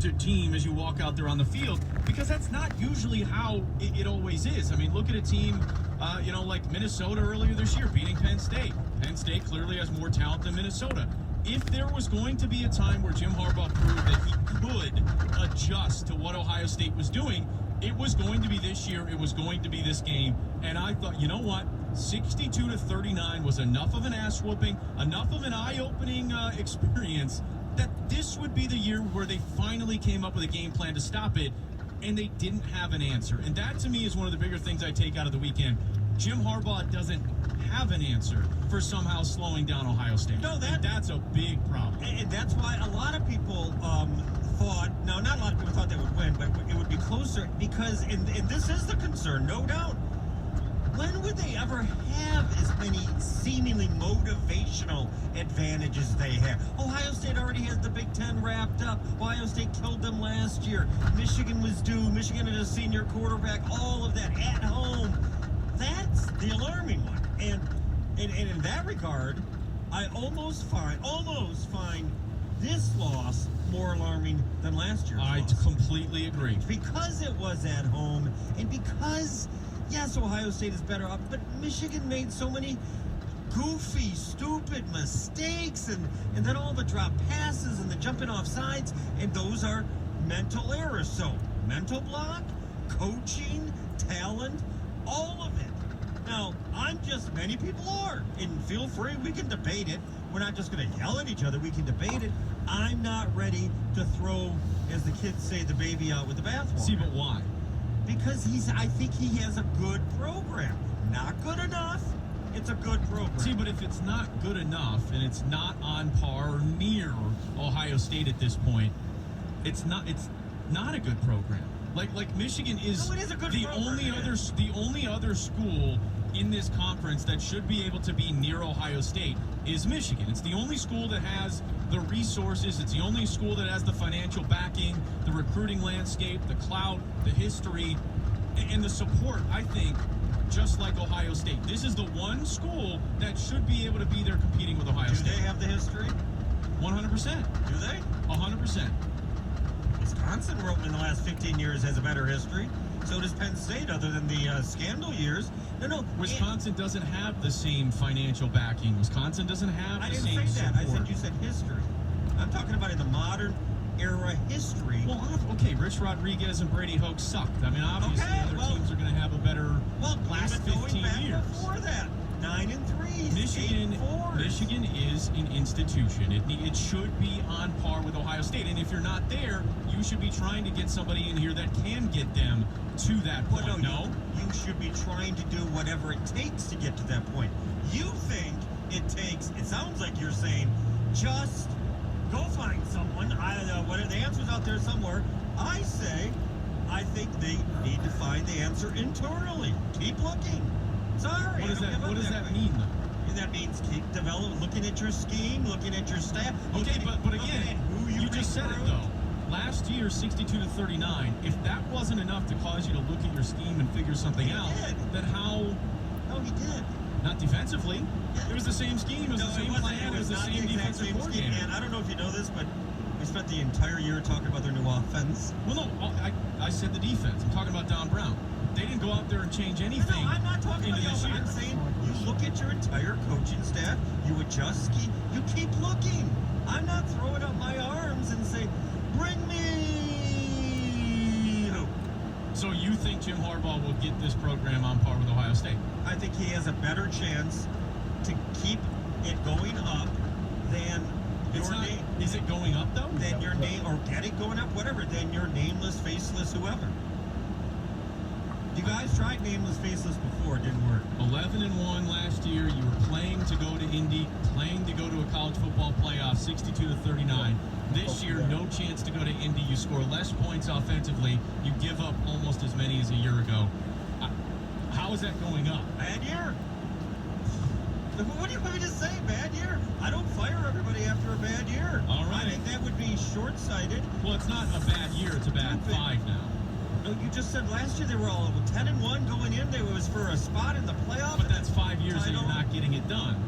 talented team as you walk out there on the field, because that's not usually how it always is. I mean, look at a team, like Minnesota earlier this year beating Penn State. Penn State clearly has more talent than Minnesota. If there was going to be a time where Jim Harbaugh proved that he could adjust to what Ohio State was doing, it was going to be this year. It was going to be this game. And I thought, you know what? 62-39 was enough of an ass whooping, enough of an eye-opening experience that this would be the year where they finally came up with a game plan to stop it, and they didn't have an answer. And that, to me, is one of the bigger things I take out of the weekend. Jim Harbaugh doesn't have an answer for somehow slowing down Ohio State. No, that's a big problem. And that's why a lot of people thought, no, not a lot of people thought they would win, but it would be closer because, and this is the concern, no doubt, when would they ever have as many seemingly motivational advantages they have? Ohio State already has the Big Ten wrapped up. Ohio State killed them last year. Michigan was due. Michigan had a senior quarterback. All of that at home. That's the alarming one. And in that regard, I almost find this loss more alarming than last year's loss. I completely agree. Because it was at home, and because, yes, Ohio State is better off, but Michigan made so many goofy, stupid mistakes, and then all the drop passes and the jumping off sides, and those are mental errors. So, mental block, coaching, talent, all of it. Now, many people are, and feel free, we can debate it. We're not just going to yell at each other, we can debate it. I'm not ready to throw, as the kids say, the baby out with the bathwater. See, but why? Because I think he has a good program. Not good enough, it's a good program. See, but if it's not good enough, and it's not on par or near Ohio State at this point, it's not a good program. Like Michigan is, no, it is a good the program, only other school in this conference that should be able to be near Ohio State is Michigan. It's the only school that has the resources. It's the only school that has the financial backing, the recruiting landscape, the clout, the history, and the support, I think, just like Ohio State. This is the one school that should be able to be there competing with Ohio State. Do they have the history? 100%. Do they? 100%. Wisconsin, in the last 15 years, has a better history. So does Penn State, other than the scandal years. No. Wisconsin doesn't have the same financial backing. Wisconsin doesn't have the same I didn't say that. support. I said you said history. I'm talking about in the modern era history. Well, okay, Rich Rodriguez and Brady Hoke sucked. I mean, obviously, other teams are going to have a better last 15 years. Before that, 9-3. Michigan is an institution. It should be on par with Ohio State. And if you're not there, you should be trying to get somebody in here that can get them to that point. Well, no, you should be trying to do whatever it takes to get to that point. You think it takes, it sounds like you're saying, just go find someone. The answer's out there somewhere. I say, I think they need to find the answer internally. Keep looking. Sorry. What does that mean, though? That means keep looking at your scheme, looking at your staff. Okay, but again, who you just said it, though. Last year, 62-39, if that wasn't enough to cause you to look at your scheme and figure something out, then how... No, he did. Not defensively. It was the same scheme. It was the same plan. It was the same defensive coordinator. And I don't know if you know this, but we spent the entire year talking about their new offense. Well, no, I said the defense. I'm talking about Don Brown. They didn't go out there and change anything. No, I'm not talking about this year. I'm saying you look at your entire coaching staff, you adjust scheme, you keep looking. I'm not throwing up my arms and saying, bring me who? So you think Jim Harbaugh will get this program on par with Ohio State? I think he has a better chance to keep it going up than your name. Is it going up, though? Than your name, or get it going up, whatever, than your nameless, faceless, whoever. You guys tried nameless, faceless before, it didn't work. 11-1 last year. You were playing to go to Indy, playing to go to a college football playoff, 62-39. This year, no chance to go to Indy. You score less points offensively. You give up almost as many as a year ago. How is that going up? Bad year. What do you want me to say? Bad year? I don't fire everybody after a bad year. All right. I think that would be short-sighted. Well, it's not a bad year. It's a bad 5 now. No, you just said last year they were all 10-1 going in. It was for a spot in the playoff. But that's 5 years that you're not getting it done.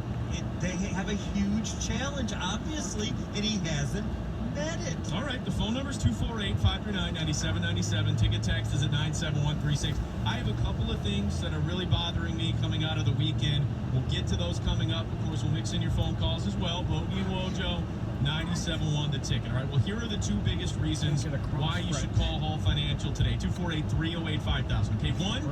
They have a huge challenge, obviously, and he hasn't bet it. All right, the phone number is 248-539-9797. Ticket text is at 97136. I have a couple of things that are really bothering me coming out of the weekend. We'll get to those coming up. Of course, we'll mix in your phone calls as well. Bogey and Wojo, 97.1 The Ticket. All right, well, here are the two biggest reasons why you should call Hall Financial today. 248-308-5000. Okay, one, you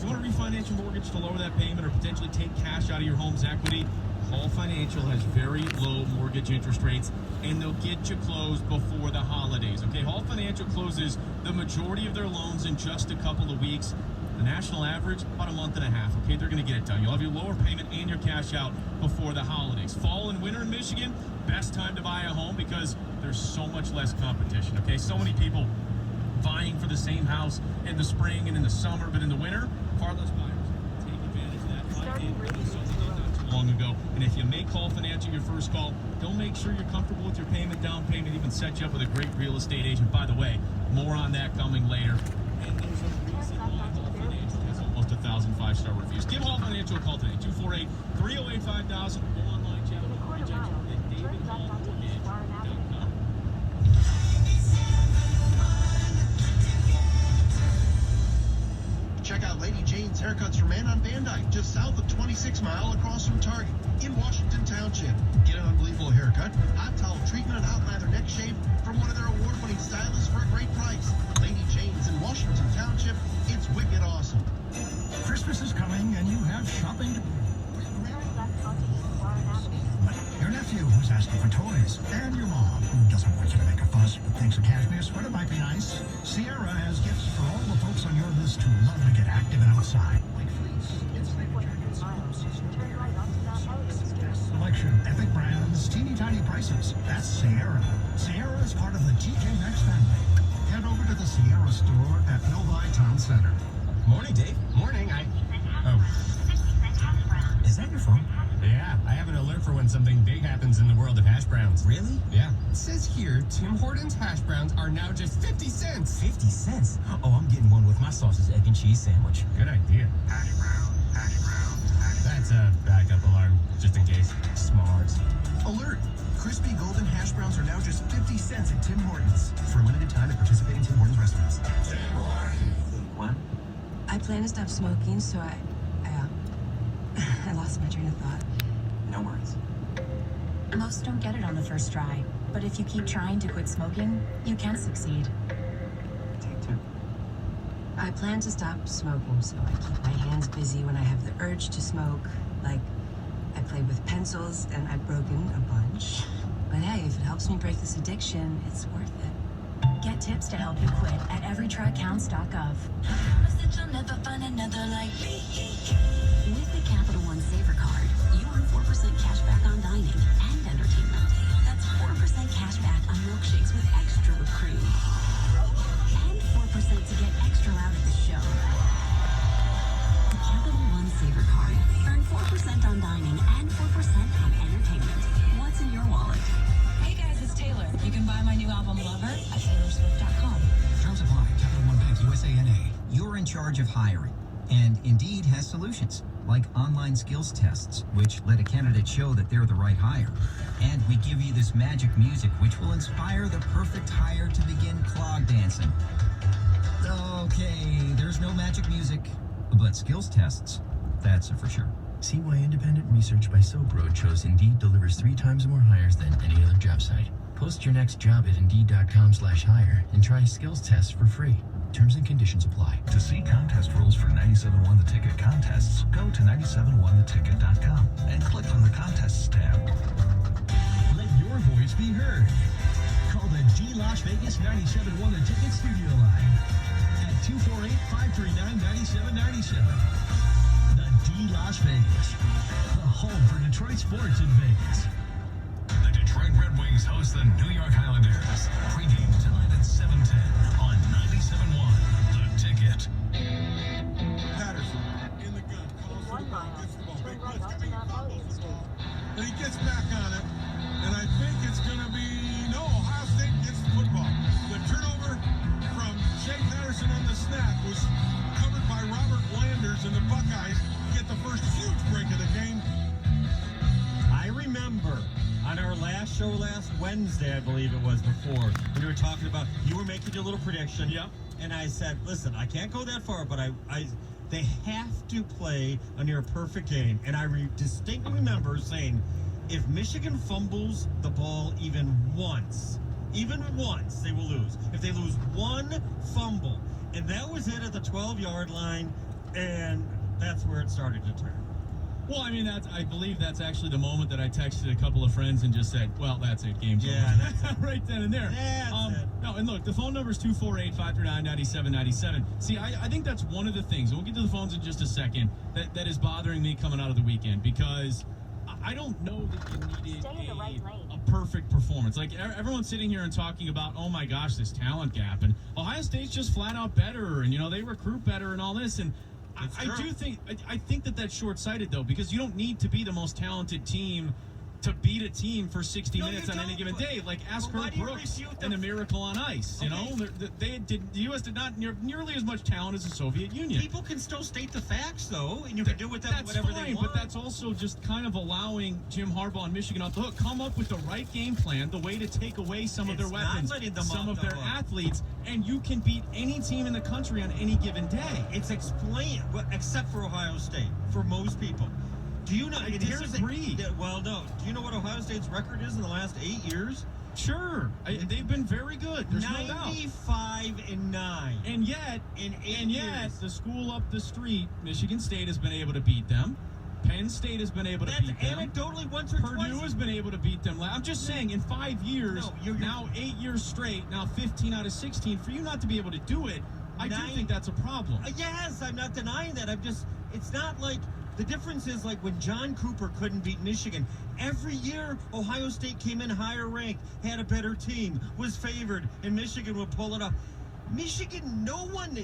want to refinance your mortgage to lower that payment or potentially take cash out of your home's equity. Hall Financial has very low mortgage interest rates, and they'll get you closed before the holidays. Okay, Hall Financial closes the majority of their loans in just a couple of weeks. The national average, about a month and a half. Okay, they're going to get it done. You'll have your lower payment and your cash out before the holidays. Fall and winter in Michigan, best time to buy a home because there's so much less competition. Okay, so many people vying for the same house in the spring and in the summer, but in the winter, far less buyers take advantage of that. I did so not too long ago. And if you make Hall Financial your first call, they'll make sure you're comfortable with your payment, down payment, even set you up with a great real estate agent. By the way, more on that coming later. And there's a reason why Hall Financial has almost 1,000 5-star reviews. Give Hall Financial a call today, 248-308-5000. Go online, chat with our agent at davidhallmortgage.com. Check out Lady Jane's Haircuts for Men on Van Dyke, just south of 26 Mile across from Target in Washington Township. Get an unbelievable haircut, hot towel treatment, and hot lather neck shave from one of their award-winning stylists for a great price. Lady Jane's in Washington Township. It's wicked awesome. Christmas is coming and you have shopping to... Your nephew who's asking for toys, and your mom who doesn't want you to make a fuss but thinks a cashmere sweater might be nice. Sierra has gifts for all the folks on your list who love to get active and outside. Like fleece, insulated jackets, selection, epic brands, teeny tiny prices. That's Sierra. Sierra is part of the TK Maxx family. Head over to the Sierra store at Novi Town Center. Morning, Dave. Morning, Is that your phone? Yeah, I have an alert for when something big happens in the world of hash browns. Really? Yeah. It says here, Tim Hortons hash browns are now just 50 cents. 50 cents? Oh, I'm getting one with my sausage, egg, and cheese sandwich. Good idea. Hash brown, hash brown, hash brown. That's a backup alarm, just in case. Smart. Alert! Crispy golden hash browns are now just 50 cents at Tim Hortons. For a limited time at participating Tim Hortons restaurants. What? I plan to stop smoking, so I lost my train of thought. No worries. Most don't get it on the first try, but if you keep trying to quit smoking, you can succeed. Take two. I plan to stop smoking, so I keep my hands busy when I have the urge to smoke. Like, I play with pencils, and I've broken a bunch. But hey, if it helps me break this addiction, it's worth it. Get tips to help you quit at everytrycounts.gov. Promise that you'll never find another like me. With the Capital One Saver Card, you earn 4% cash back on dining and entertainment. That's 4% cash back on milkshakes with extra whipped cream. And 4% to get extra loud at the show. The Capital One Saver Card. Earn 4% on dining and 4% on entertainment. What's in your wallet? Hey guys, it's Taylor. You can buy my new album Lover at TaylorSwift.com. Terms apply. Capital One Bank, USANA. You're in charge of hiring. And Indeed has solutions, like online skills tests, which let a candidate show that they're the right hire. And we give you this magic music, which will inspire the perfect hire to begin clog dancing. Okay, there's no magic music, but skills tests, that's for sure. See why independent research by Silk Road shows Indeed delivers 3 times more hires than any other job site. Post your next job at Indeed.com/hire and try skills tests for free. Terms and conditions apply. To see contest rules for 97.1 The Ticket contests, go to 97.1theticket.com and click on the Contests tab. Let your voice be heard. Call the D Las Vegas 97.1 The Ticket studio line at 248-539-9797. The D Las Vegas, the home for Detroit sports in Vegas. The Detroit Red Wings host the New York Highlanders. Pre-game tonight at 7:10 on 97.1 The Ticket. Patterson in the gun, calls for the ball, gets the ball, big blitz, fumbles the ball, and he gets back on it, and I think it's going to be, no, Ohio State gets the football. The turnover from Shea Patterson on the snap was covered by Robert Landers, and the Buckeyes get the first huge break of the game. I remember On our last show last Wednesday, I believe it was before, when you were talking about, you were making your little prediction. Yep. And I said, listen, I can't go that far, but they have to play a near perfect game. And I distinctly remember saying, if Michigan fumbles the ball even once, they will lose. If they lose one fumble, and that was it at the 12-yard line, and that's where it started to turn. Well, I mean, I believe that's actually the moment that I texted a couple of friends and just said, well, that's it, game's over. Yeah, that's it. Right then and there. That's it. No, and look, the phone number is 248-539-9797. See, I think that's one of the things, and we'll get to the phones in just a second, that is bothering me coming out of the weekend, because I don't know that you needed a perfect performance. Like, everyone's sitting here and talking about, oh my gosh, this talent gap, and Ohio State's just flat out better, and, they recruit better and all this, and I think that that's short-sighted, though, because you don't need to be the most talented team to beat a team for 60 minutes on any given day. Like, ask Herb Brooks and a Miracle on Ice. The U.S. did not nearly as much talent as the Soviet Union. People can still state the facts, though, and you can do with them whatever they want. But that's also just kind of allowing Jim Harbaugh and Michigan off the hook. Come up with the right game plan, the way to take away some of their weapons, some of their athletes, and you can beat any team in the country on any given day. It's explained, except for Ohio State, for most people. Do you know? I disagree. Well, no. Do you know what Ohio State's record is in the last 8 years? Sure, they've been very good. There's no doubt. 95-9. And yet, the school up the street, Michigan State, has been able to beat them. Penn State has been able to beat them. Anecdotally, once or twice. Purdue has been able to beat them. I'm just saying, in 5 years, now 8 years straight, now 15 out of 16, for you not to be able to do it, I do think that's a problem. Yes, I'm not denying that. It's not like. The difference is, like, when John Cooper couldn't beat Michigan, every year Ohio State came in higher ranked, had a better team, was favored, and Michigan would pull it off. Michigan, no one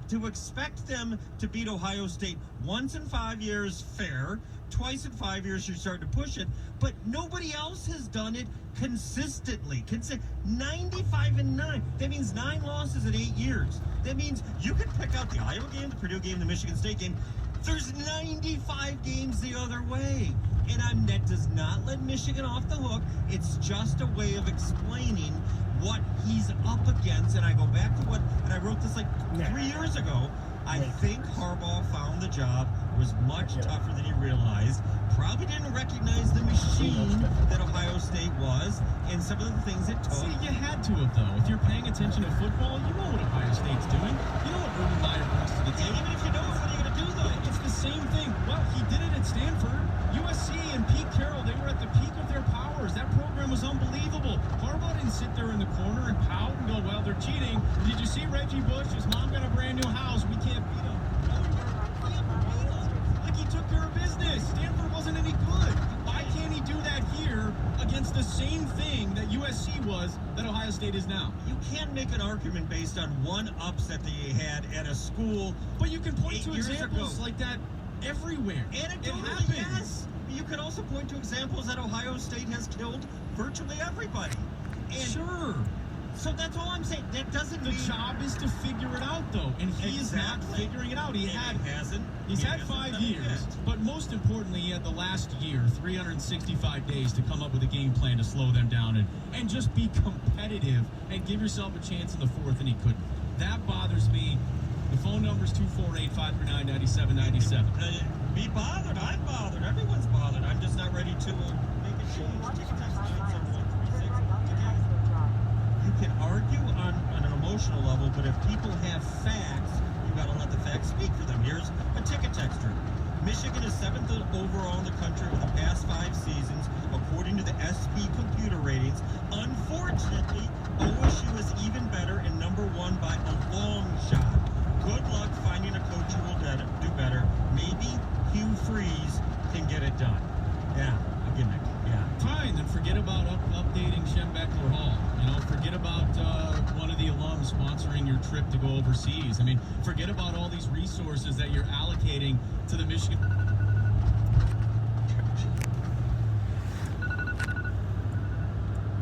to expect them to beat Ohio State once in 5 years, fair. Twice in 5 years, you're starting to push it. But nobody else has done it consistently. 95-9. That means 9 losses in 8 years. That means you can pick out the Iowa game, the Purdue game, the Michigan State game. There's 95 games the other way. And that does not let Michigan off the hook. It's just a way of explaining what he's up against. And I go back to and I wrote this like 3 years ago. I think Harbaugh found the job was much tougher than he realized. Probably didn't recognize the machine that Ohio State was and some of the things it took. See, you had to have, though. If you're paying attention to football, you know what Ohio State's doing. You know what Urban Meyer brings to the table. Even if you know it, what are you going to do, though? It's the same thing. Well, he did it at Stanford. USC and Pete Carroll, they were at the peak of their powers. That program was unbelievable. Harbaugh didn't sit there in the corner and pout and go, well, they're cheating. Did you see Reggie Bush? His mom got a brand new house. We can't beat them. Like, he took care of business. Stanford wasn't any good. Why can't he do that here against the same thing that USC was that Ohio State is now? You can't make an argument based on one upset that you had at a school. But you can point to examples like that everywhere. Anecdotally, yes. You can also point to examples that Ohio State has killed virtually everybody. And sure. So that's all I'm saying. That doesn't mean... The job is to figure it out, though. And he is not figuring it out. He's had 5 years. But most importantly, he had the last year, 365 days, to come up with a game plan to slow them down and just be competitive and give yourself a chance in the fourth, and he couldn't. That bothers me. The phone number is 248-539-9797. Be bothered. I'm bothered. Everyone's bothered. I'm just not ready to make a change. You can argue on an emotional level, but if people have facts, you got to let the facts speak for them. Here's a ticket texter. Michigan is 7th overall in the country over the past 5 seasons, according to the SP computer ratings. Unfortunately, OSU is even better and #1 by a long shot. Good luck finding a coach who will do better. Maybe Hugh Freeze can get it done. Yeah, I'll give it. Yeah. Fine, then forget about updating Schembechler Hall. Forget about one of the alums sponsoring your trip to go overseas. I mean, forget about all these resources that you're allocating to the Michigan.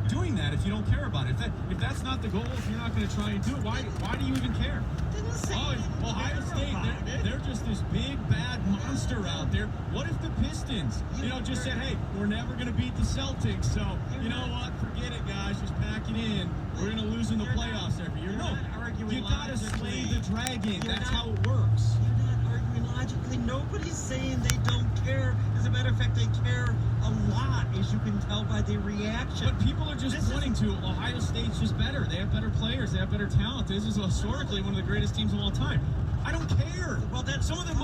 Doing that if you don't care about it? If that's not the goal, if you're not going to try and do it, why do you even care? Didn't say Oh, anything Ohio bad State, about it. they're just this big, bad monster out there. What if the Pistons, just said, hey, we're never going to beat the Celtics, so, you know what, forget it, guys, just pack it in. We're going to lose in the playoffs every year. No, you got to slay the dragon. That's how it works. You're not arguing logically. Nobody's saying they don't care. As a matter of fact, they care a lot, as you can tell by their reaction. But people are just pointing to Ohio State's just better. They have better players. They have better talent. This is historically one of the greatest teams of all time. I don't care. Well, that's some of the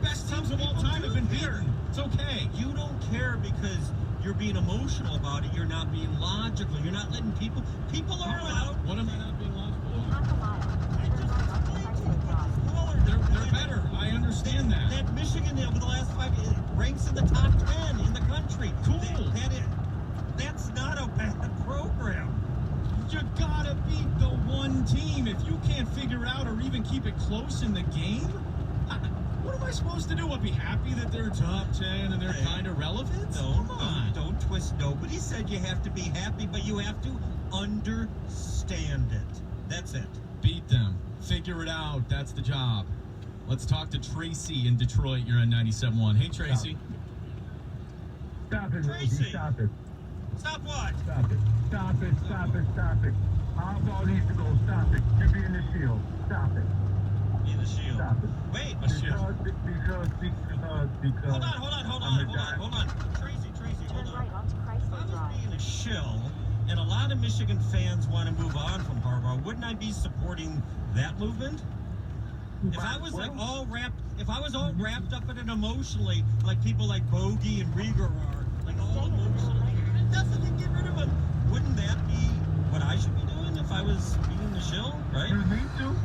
best teams of all time have been beaten. It's okay. You don't care because you're being emotional about it. You're not being logical. You're not letting people are allowed. What am I not being logical They're better. I understand that. That Michigan over the last 5 years ranks in the top 10 in the country. Cool. That's not a bad program. You gotta beat the one team. If you can't figure out or even keep it close in the game, what am I supposed to do? I'll be happy that they're top 10 and they're kind of relevant? Come on. Don't twist. Nobody said you have to be happy, but you have to understand it. That's it. Beat them. Figure it out. That's the job. Let's talk to Tracy in Detroit. You're on 97.1. Hey, Tracy. Stop it, Tracy. Rosie. Stop it. Stop what? Stop it. Stop it. Stop it. Stop it. Our ball needs to go. Stop it. You're being the shield. Stop it. Be the shield. Stop it. Wait. Because. Hold on. Tracy, hold on. If I was being a shill, and a lot of Michigan fans want to move on from Harbaugh, wouldn't I be supporting that movement? If I was all wrapped up in it emotionally, like people like Bogey and Rieger are, like all emotionally, definitely get rid of him. Wouldn't that be what I should be doing if I was being the shill, right? You need to.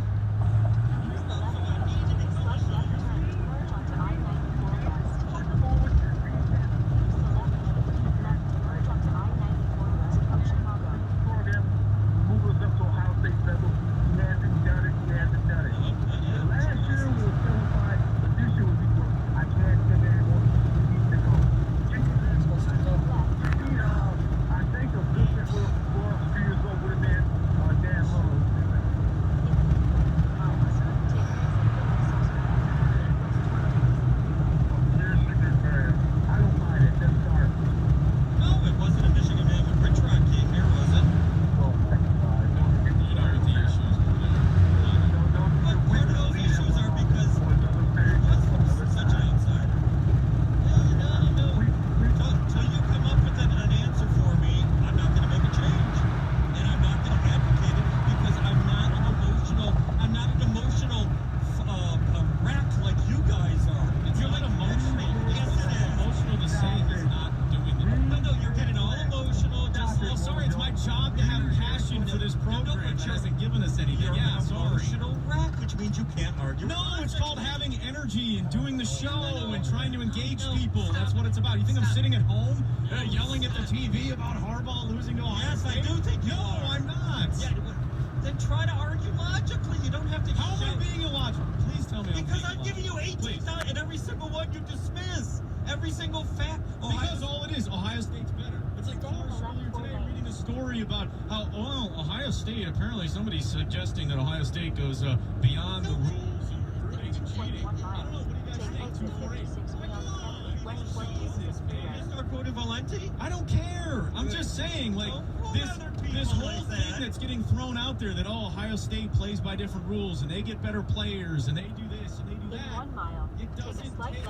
Somebody's suggesting that Ohio State goes beyond the rules and recruiting and cheating. I don't know. What do you guys think? 248. I don't care. I'm just saying, like, this whole thing that's getting thrown out there that, Ohio State plays by different rules and they get better players and they do this and they do that. It doesn't take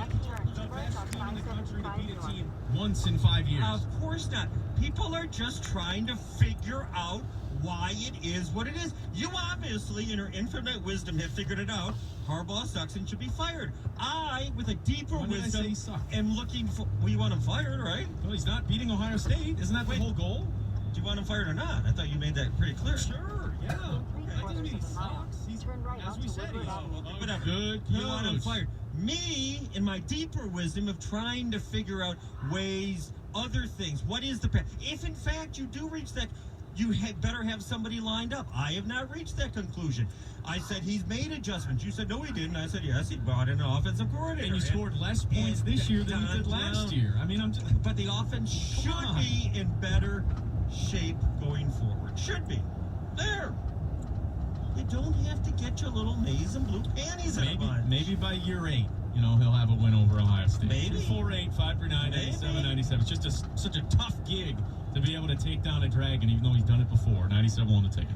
the best team in the country to beat a team once in 5 years. Of course not. People are just trying to figure out why it is what it is. You obviously, in your infinite wisdom, have figured it out. Harbaugh sucks and should be fired. I, with a deeper wisdom, am looking for... Well, you want him fired, right? Well, he's not beating Ohio State. Isn't that the whole goal? Do you want him fired or not? I thought you made that pretty clear. Sure, yeah. That doesn't mean he sucks. He's, as we said, he's whatever. Good coach. You want him fired. Me, in my deeper wisdom of trying to figure out ways, other things. What is the path? If, in fact, you do reach that... You had better have somebody lined up. I have not reached that conclusion. I said he's made adjustments. You said, no, he didn't. I said, yes, he brought in an offensive coordinator. And you scored less points this year than you did last year. I mean, but the offense should be in better shape going forward. Should be. There. You don't have to get your little maize and blue panties in a bunch. Maybe by year 8, you know, he'll have a win over Ohio State. Maybe. 4-8, 5-9, 97-97. It's just such a tough gig to be able to take down a Dragon, even though he's done it before. 97 won the ticket.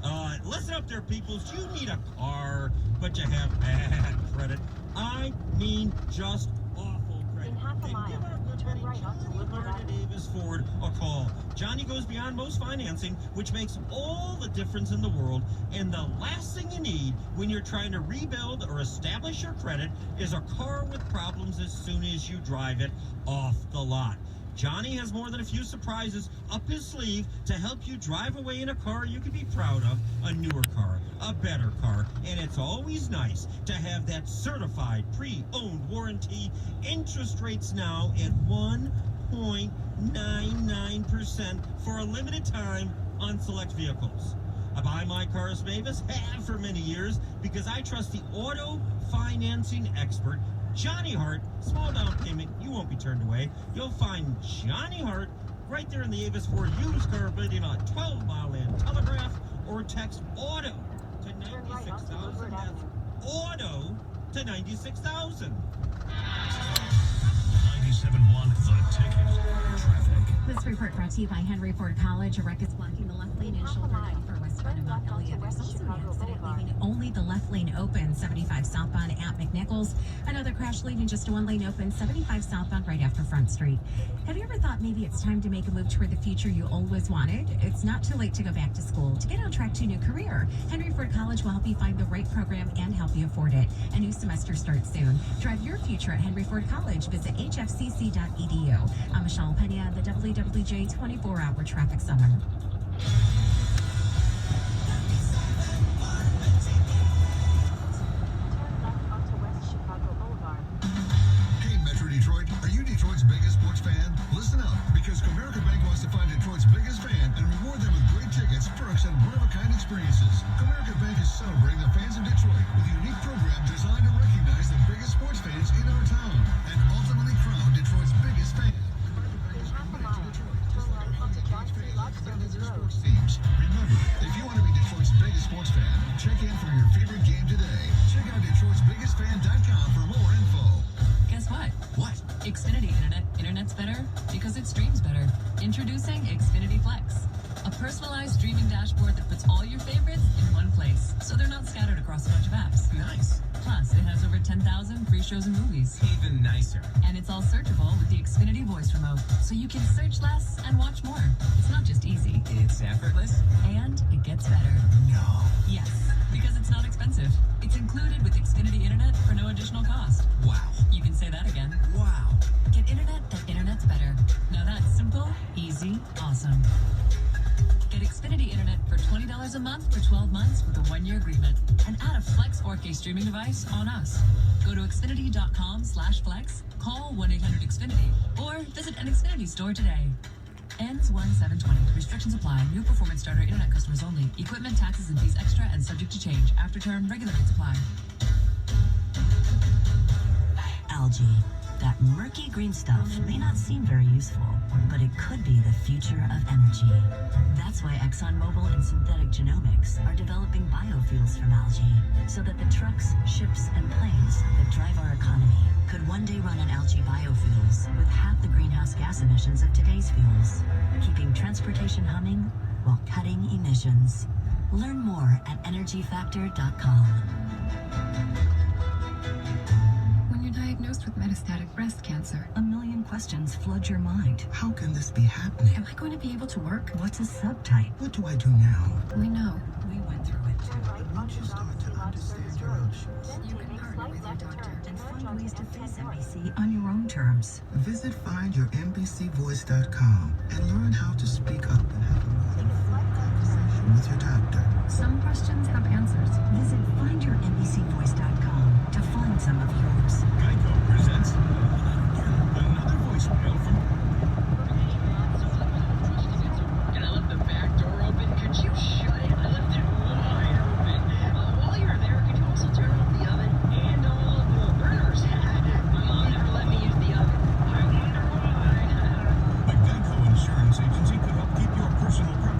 Listen up there, peoples. You need a car, but you have bad credit. I mean, just awful credit. In half a mile, Give our good turn buddy right onto Johnny Woodward Avenue. Davis Ford a call. Johnny goes beyond most financing, which makes all the difference in the world. And the last thing you need when you're trying to rebuild or establish your credit is a car with problems as soon as you drive it off the lot. Johnny has more than a few surprises up his sleeve to help you drive away in a car you can be proud of, a newer car, a better car, and it's always nice to have that certified pre-owned warranty. Interest rates now at 1.99% for a limited time on select vehicles. I buy my cars, Mavis, have for many years because I trust the auto financing expert Johnny Hart. Small down payment, you won't be turned away. You'll find Johnny Hart right there in the Avis Ford used car building on 12 Mile End Telegraph, or text AUTO to 96,000. That's AUTO to 96,000. 97.1 The Ticket. Traffic. This report brought to you by Henry Ford College. A wreck is blocking the left lane and shoulder lane for westbound Mount Elliott. There's also an accident leaving only the left lane open, 75 southbound at McNichols. Another crash leaving just one lane open, 75 southbound right after Front Street. Have you ever thought maybe it's time to make a move toward the future you always wanted? It's not too late to go back to school to get on track to a new career. Henry Ford College will help you find the right program and help you afford it. A new semester starts soon. Drive your future at Henry Ford College. Visit hfcc.edu. I'm Michelle Pena, the WWJ 24-hour traffic center. Hey, Metro Detroit, are you Detroit's biggest sports fan? Listen up, because Comerica Bank wants to find Detroit's biggest fan and reward them with great tickets, perks, and one-of-a-kind experiences. Comerica Bank is celebrating the fans of Detroit with a unique program designed to recognize the biggest sports fans in our town and ultimately crown Detroit's biggest fan. Comerica Bank is committed to Detroit, just like our Hurricanes fans and other sports teams. Remember, if you want to be Detroit's biggest sports fan, check in for your favorite game today. Check out Detroit'sBiggestFan.com for more info. Guess what? What? Xfinity Internet. Internet's better because it streams better. Introducing Xfinity Flex, a personalized streaming dashboard that puts all your favorites in one place, so they're not scattered across a bunch of apps. Nice. Plus, it has over 10,000 free shows and movies. Even nicer. And it's all searchable with the Xfinity voice remote, so you can search less and watch more. It's not just easy. It's effortless. And it gets better. No. Yes, because it's not expensive. It's included with Xfinity Internet for no additional cost. Wow. You can say that again. Wow. Get internet that internet's better. Now that's simple, easy, awesome. Get Xfinity Internet for $20 a month for 12 months with a 1-year agreement. And add a Flex 4K streaming device on us. Go to Xfinity.com/flex, call 1-800-XFINITY, or visit an Xfinity store today. Ends 1/7/20. Restrictions apply. New performance starter internet customers only. Equipment, taxes, and fees extra and subject to change. After term, regular rates apply. Algae. That murky green stuff may not seem very useful, but it could be the future of energy. That's why ExxonMobil and Synthetic Genomics are developing biofuels from algae, so that the trucks, ships, and planes that drive our economy could one day run on algae biofuels with half the greenhouse gas emissions of today's fuels, keeping transportation humming while cutting emissions. Learn more at energyfactor.com. When you're diagnosed with metastatic breast cancer, A million questions flood your mind. How can this be happening? am I going to be able to work? What's a subtype? What do I do now? We know. We went through it too. But once you start to understand your options, You can partner with your doctor. And find ways to face NBC on your own terms. visit findyourmbcvoice.com and learn how to speak up and have a more informed conversation with your doctor. Some questions have answers. Visit findyourmbcvoice.com to find some of yours. Geico presents another voicemail from. And I left the back door open. Could you shut it? I left it wide open. While you're there, could you also turn off the oven and all of the burners? My mom never let me use the oven. I wonder why. The Geico Insurance Agency could help keep your personal property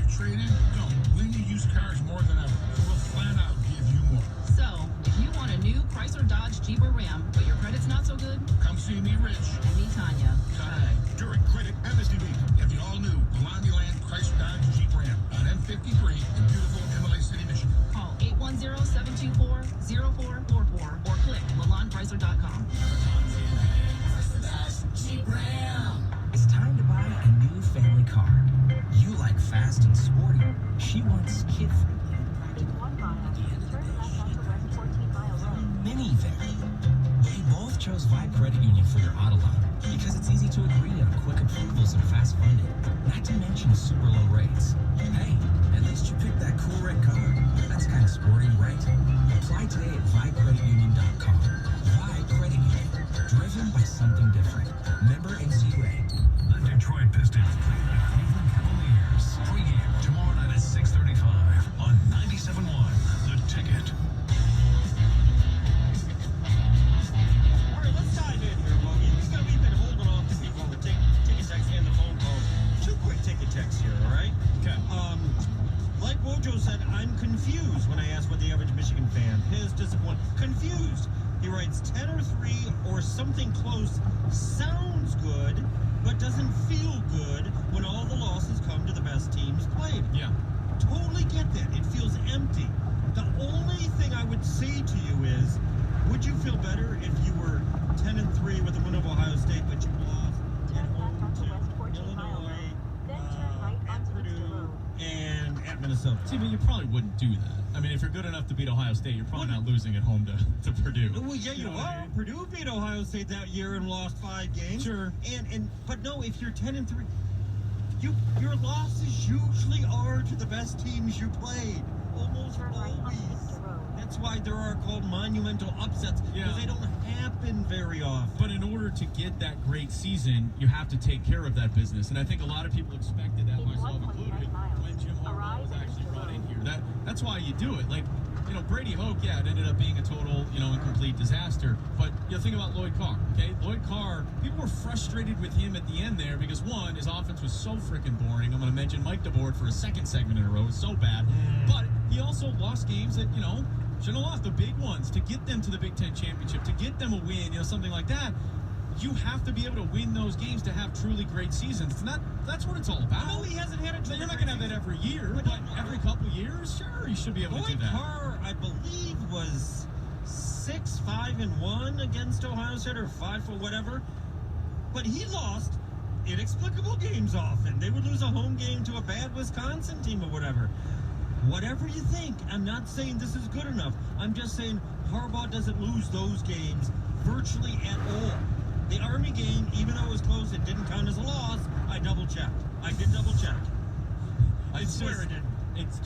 trade in? Don't. We need used cars more than ever. So we'll flat out give you more. So, if you want a new Chrysler, Dodge, Jeep, or Ram, but your credit's not so good, Come see me, Rich. and me, Tanya. During Credit MSDB, have the all-new Blondieland Chrysler Dodge Jeep Ram on M53 in beautiful MLA City, Michigan. Call 810-724-0444 or click MilanChrysler.com. It's time to buy a new family car. You like fast and sporty. She wants kid-friendly and practical. At the end of the day, minivan. We both chose Vibe Credit Union for your auto loan because it's easy to agree on quick approvals and fast funding, not to mention super low rates. Hey, at least you picked that cool red color. That's kind of sporty, right? Apply today at VibeCreditUnion.com. Vibe Credit Union, driven by something different. Member NCUA. The Detroit Pistons play the Cleveland Cavaliers. Pre-game tomorrow night at 6:35 on 97.1 The Ticket. All right, let's dive in here, Logan. We've been holding off to people on the ticket text and the phone calls. 2 quick ticket texts here, all right? Okay. Like Wojo said, I'm confused when I ask what the average Michigan fan is disappointed. Confused. He writes 10 or 3 or something close sounds good, but doesn't feel good when all the losses come to the best teams played. Yeah. Totally get that. It feels empty. The only thing I would say to you is, would you feel better if you were 10-3 with the win of Ohio State, but you lost at home to Illinois, at Purdue, and at Minnesota? See, but you probably wouldn't do that. I mean, if you're good enough to beat Ohio State, you're probably not losing at home to Purdue. Well, yeah, you know what I are. mean? Purdue beat Ohio State that year and lost 5 games. Sure. But no, if you're 10-3, your losses usually are to the best teams you played. Almost always. That's why there are called monumental upsets, because they don't happen very often. But in order to get that great season, you have to take care of that business. And I think a lot of people expected that, myself included, when Jim Harbaugh was actually brought in here. That's why you do it. Like, Brady Hoke, it ended up being a total, incomplete disaster. But think about Lloyd Carr, okay? Lloyd Carr, people were frustrated with him at the end there because, one, his offense was so freaking boring. I'm going to mention Mike DeBoer for a second segment in a row. It was so bad. But he also lost games that, shouldn't have lost, the big ones, to get them to the Big Ten championship, to get them a win, something like that. You have to be able to win those games to have truly great seasons. That's what it's all about. No, he hasn't had a truly You're not going to have that every year, but every couple years, sure, you should be able to do that. Lloyd Carr, I believe, was 6-5-1 against Ohio State, or 5 whatever. But he lost inexplicable games often. They would lose a home game to a bad Wisconsin team or whatever. Whatever you think, I'm not saying this is good enough. I'm just saying Harbaugh doesn't lose those games virtually at all. The Army game, even though it was close, it didn't count as a loss. I double-checked. I did double-check. I swear it did. It's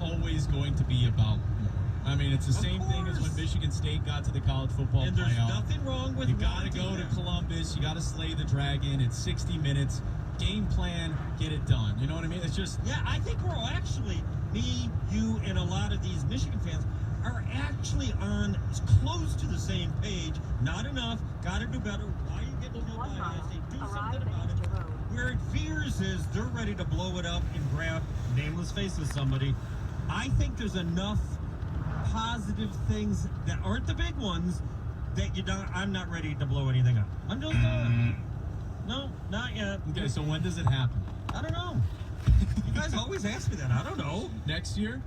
always going to be about more. I mean, it's the same thing as when Michigan State got to the college football and there's playoff. Nothing wrong with you got to wanting go to that. Columbus. You got to slay the dragon. It's 60 minutes. Game plan, get it done. You know what I mean? It's just... Yeah, I think we're all actually, me, you, and a lot of these Michigan fans are actually on close to the same page. Not enough. Got to do better. Why are you getting killed by Ohio State? Do something about it. Where it fears is they're ready to blow it up and grab nameless face with somebody. I think there's enough positive things that aren't the big ones that I'm not ready to blow anything up. I'm just not. No, not yet. Okay, so when does it happen? I don't know. You guys always ask me that. I don't know. Next year?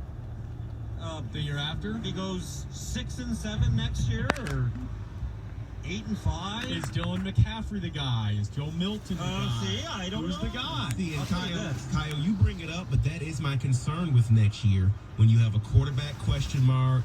The year after? He goes 6-7 next year, or 8-5. Is Dylan McCaffrey the guy? Is Joe Milton the guy? See, I don't Who's know. the guy? See, and Kyle, you bring it up, but that is my concern with next year. When you have a quarterback question mark,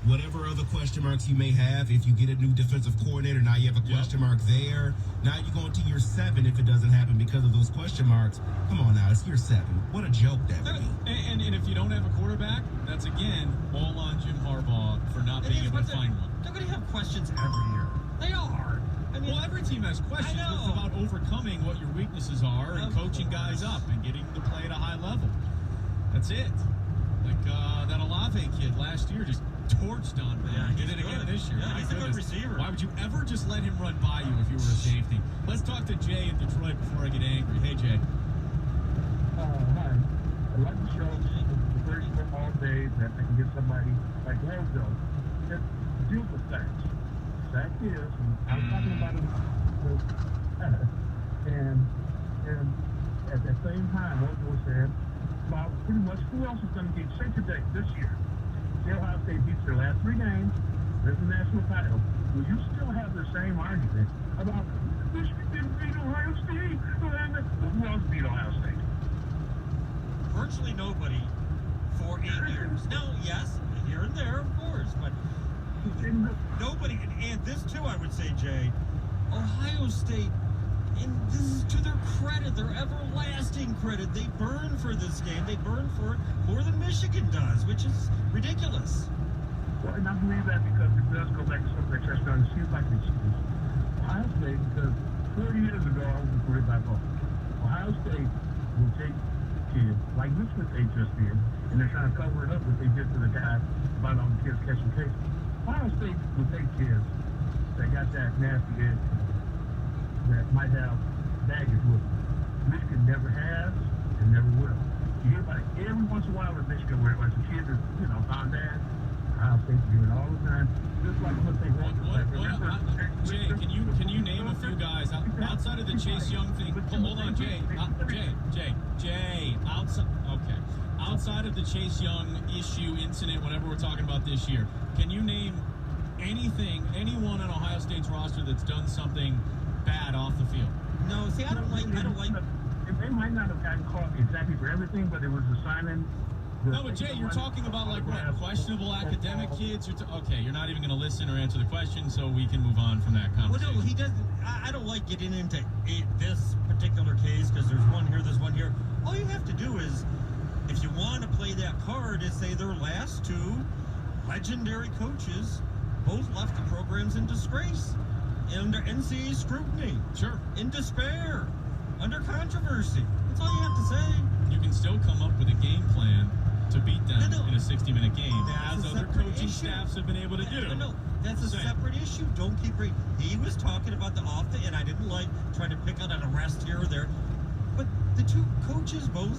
whatever other question marks you may have, if you get a new defensive coordinator, now you have a question mark there. Now you're going to year 7 if it doesn't happen because of those question marks. Come on now, it's year 7. What a joke that would be. And if you don't have a quarterback, that's again all on Jim Harbaugh for not being able to find one. They're going to have questions every year. They are. I mean, well, every team has questions. I know. It's about overcoming what your weaknesses are and coaching guys up and getting them to play at a high level. That's it. Like that Olave kid last year just torched on me. Yeah, Did it again this year. Yeah, My he's a good goodness. receiver. Why would you ever just let him run by you if you were a safety? Let's talk to Jay in Detroit before I get angry. Hey, Jay. Hi. show the 30 football days that I can get somebody like Rojo that deal with sacks. Sack is, and I'm talking about it, and at the same time, Rojo said about pretty much who else is going to get shape today this year. See Ohio State beats their last 3 games, there's the national title. Will you still have the same argument about Michigan didn't beat Ohio State? And who else beat Ohio State? Virtually nobody for 8 years. Now, yes, here and there, of course, but nobody. And this too, I would say, Jay, Ohio State, and this is to their credit, their everlasting credit. They burn for this game. They burn for it more than Michigan does, which is ridiculous. Well, and I believe that because it does go back to something I touched on. It seems like it's Ohio State, because 40 years ago, I was recruited by both. Ohio State will take kids, like Michigan State just did, and they're trying to cover it up what they did to the guy about all the kids catching cases. Ohio State will take kids that got that nasty itch that might have baggage with them. Michigan never has and never will. You hear about it every once in a while in Michigan where like the kids are, found bad. Ohio State's doing it all the time. Just like what they want. Jay, can you name a few guys outside of the Chase Young thing? Hold on, Jay. Jay. Outside of the Chase Young issue, incident, whatever we're talking about this year, can you name anyone on Ohio State's roster that's done something bad off the field? No, see, I don't like. They might not have gotten caught exactly for everything, but it was a signing. No, but Jay, you're talking about like what, questionable academic kids? Okay, you're not even going to listen or answer the question, so we can move on from that conversation. Well, no, he doesn't. I don't like getting into this particular case because there's one here, there's one here. All you have to do is, if you want to play that card, is say their last 2 legendary coaches both left the programs in disgrace, under NCAA scrutiny, sure, in despair, under controversy. That's all you have to say. You can still come up with a game plan to beat them in a 60-minute game, as other coaching staffs have been able to do. No, that's a separate issue. Don't keep reading. He was talking about the off the, and I didn't like trying to pick out an arrest here or there. But the 2 coaches both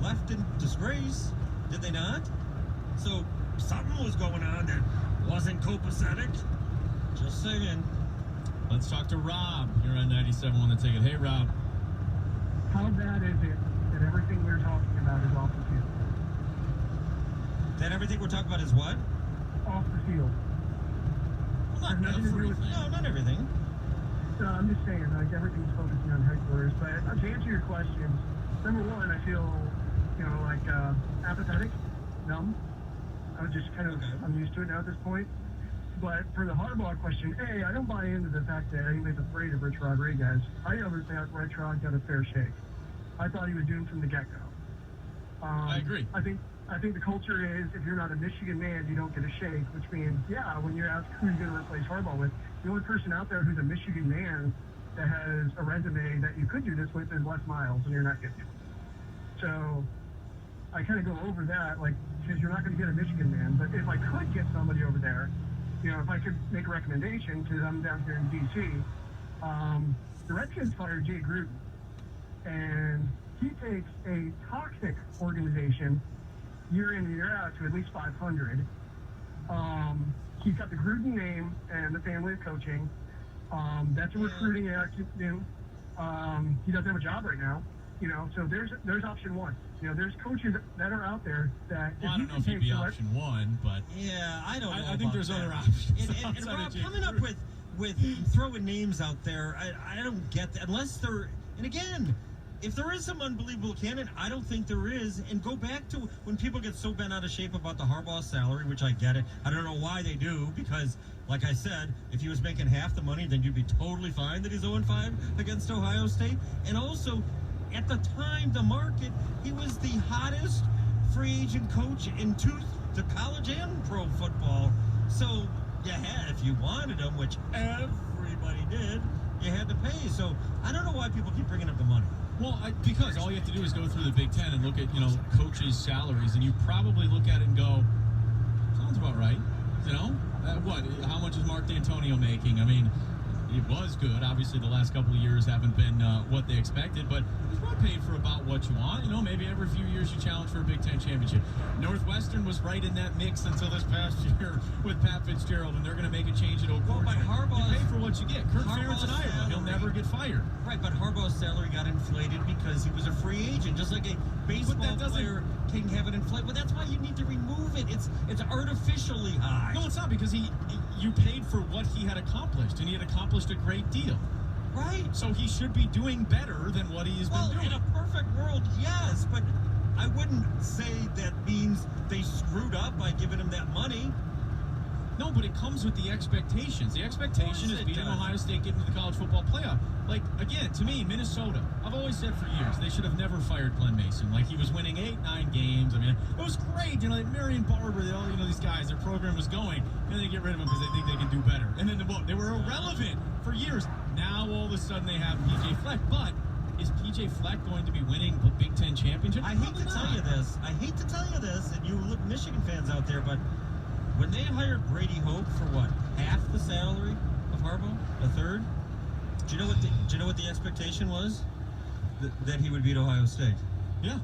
left in disgrace, did they not? So something was going on that wasn't copacetic. Just saying. Let's talk to Rob. You're on 97.1 The Ticket. Hey, Rob. How bad is it that everything we're talking about is off the field? That everything we're talking about is what? Off the field. Well, not everything. No, not everything. No, I'm just saying, like, everything's focusing on headquarters. But to answer your questions, number one, I feel, apathetic, numb. I was just kind of, I'm used to it now at this point. But for the Harbaugh question, A, I don't buy into the fact that anybody's afraid of Rich Rodriguez. I never thought Rich Rod got a fair shake. I thought he was doomed from the get-go. I agree. I think the culture is, if you're not a Michigan man, you don't get a shake, which means, when you're asked who you're going to replace Harbaugh with, the only person out there who's a Michigan man that has a resume that you could do this with is Les Miles, and you're not getting it. So I kind of go over that, because you're not going to get a Michigan man. But if I could get somebody over there, if I could make a recommendation to them down here in D.C., the Redskins fired Jay Gruden, and he takes a toxic organization year in and year out to at least 500. He's got the Gruden name and the family of coaching. That's a recruiting act to do. He doesn't have a job right now, so there's option one. There's coaches that are out there that. Well, I don't know if he'd be option one, but yeah, I don't know. I think there's other options. And Rob, coming up with throwing names out there, I don't get that unless they're. And again, if there is some unbelievable candidate, I don't think there is. And go back to when people get so bent out of shape about the Harbaugh salary, which I get it. I don't know why they do, because, like I said, if he was making half the money, then you'd be totally fine that he's 0-5 against Ohio State. And also, at the time, the market, he was the hottest free agent coach in the college and pro football. So, if you wanted him, which everybody did, you had to pay. So, I don't know why people keep bringing up the money. Well, because all you have to do is go through the Big Ten and look at, coaches' salaries, and you probably look at it and go, sounds about right. How much is Mark D'Antonio making? I mean, it was good. Obviously, the last couple of years haven't been what they expected, but he's not paid for about what you want. You know, maybe every few years you challenge for a Big Ten championship. Northwestern was right in that mix until this past year with Pat Fitzgerald, and they're going to make a change at Oklahoma. Well, but Harbaugh, you pay for what you get. Kirk Ferentz in Iowa, he'll never get fired. Right, but Harbaugh's salary got inflated because he was a free agent, just like a baseball player can have it inflated. But that's why you need to remove it. It's artificially high. No, it's not, because you paid for what he had accomplished, and he had accomplished a great deal. Right. So he should be doing better than what he's been doing. In a perfect world, yes, but I wouldn't say that means they screwed up by giving him that money. No, but it comes with the expectations. The expectation is beating Ohio State, getting to the college football playoff. Like, again, to me, Minnesota, I've always said for years, they should have never fired Glenn Mason. Like, he was winning 8-9 games. I mean, it was great. You know, like Marion Barber, these guys, their program was going, and they get rid of them because they think they can do better. And then they were irrelevant for years. Now, all of a sudden, they have P.J. Fleck. But is P.J. Fleck going to be winning the Big Ten championship? I hate to tell you this, and you Michigan fans out there, but when they hired Brady Hoke for what, half the salary of Harbaugh, a third? Do you know what the expectation was? That he would beat Ohio State. Yeah.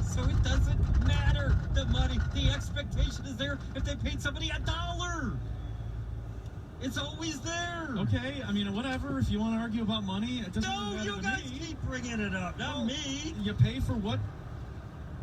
So it doesn't matter the money. The expectation is there if they paid somebody $1. It's always there. Okay, I mean, whatever. If you want to argue about money, it doesn't really matter you to guys me. keep bringing it up, not me. You pay for what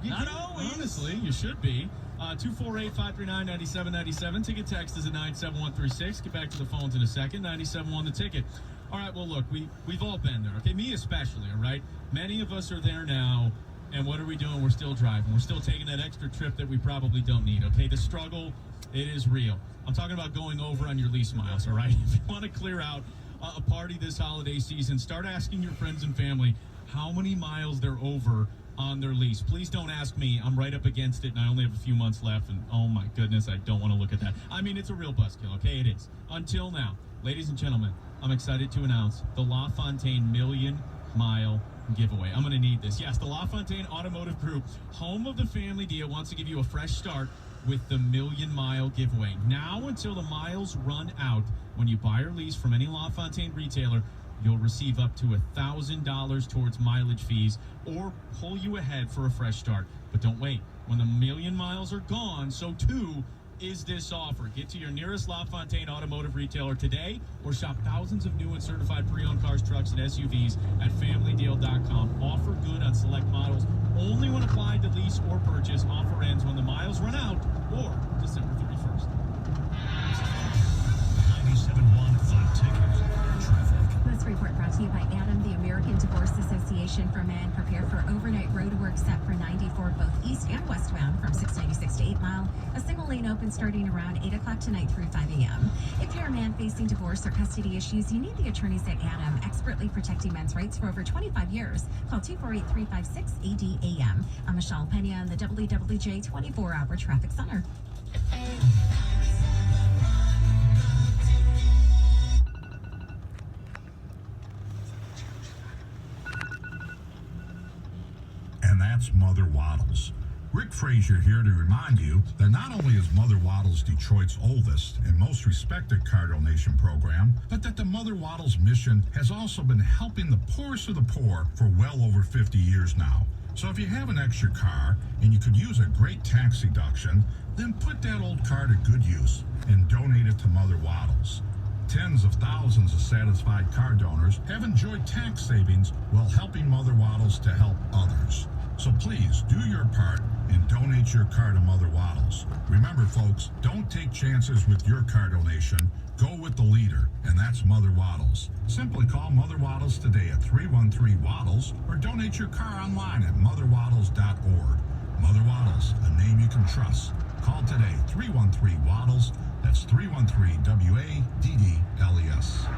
you Not get. always. Honestly, you should be. 248-539-9797. Ticket text is at 97136. Get back to the phones in a second. 97.1 the ticket. All right, well, look, we've all been there, okay? Me especially, all right? Many of us are there now, and what are we doing? We're still driving. We're still taking that extra trip that we probably don't need, okay? The struggle, it is real. I'm talking about going over on your lease miles, all right? If you want to clear out a party this holiday season, start asking your friends and family how many miles they're over on their lease. Please don't ask me. I'm right up against it, and I only have a few months left, and oh my goodness, I don't want to look at that. I mean, it's a real buzzkill, okay? It is. Until now, ladies and gentlemen, I'm excited to announce the LaFontaine Million Mile Giveaway. I'm going to need this. Yes, the LaFontaine Automotive Group, home of the family deal, wants to give you a fresh start with the Million Mile Giveaway. Now until the miles run out, when you buy or lease from any LaFontaine retailer, you'll receive up to $1,000 towards mileage fees or pull you ahead for a fresh start. But don't wait. When the million miles are gone, so too is this offer. Get to your nearest LaFontaine Automotive retailer today or shop thousands of new and certified pre-owned cars, trucks, and SUVs at FamilyDeal.com. Offer good on select models only when applied to lease or purchase. Offer ends when the miles run out or December 31st. 97.1 The Ticket. Traffic. This report brought to you by Adam, the American Divorce Association for Men. Prepare for overnight road work set for 94 both east and westbound from 696 to 8 Mile. A single lane open starting around 8 o'clock tonight through 5 a.m. If you're a man facing divorce or custody issues, you need the attorneys at Adam, expertly protecting men's rights for over 25 years. Call 248-356-ADAM. I'm Michelle Pena in the WWJ 24-hour traffic center. And that's Mother Waddles. Rick Frazier here to remind you that not only is Mother Waddles Detroit's oldest and most respected car donation program, but that the Mother Waddles mission has also been helping the poorest of the poor for well over 50 years now. So if you have an extra car and you could use a great tax deduction, then put that old car to good use and donate it to Mother Waddles. Tens of thousands of satisfied car donors have enjoyed tax savings while helping Mother Waddles to help others. So please do your part and donate your car to Mother Waddles. Remember, folks, don't take chances with your car donation. Go with the leader, and that's Mother Waddles. Simply call Mother Waddles today at 313-WADDLES or donate your car online at motherwaddles.org. Mother Waddles, a name you can trust. Call today, 313-WADDLES. That's 313-WADDLES.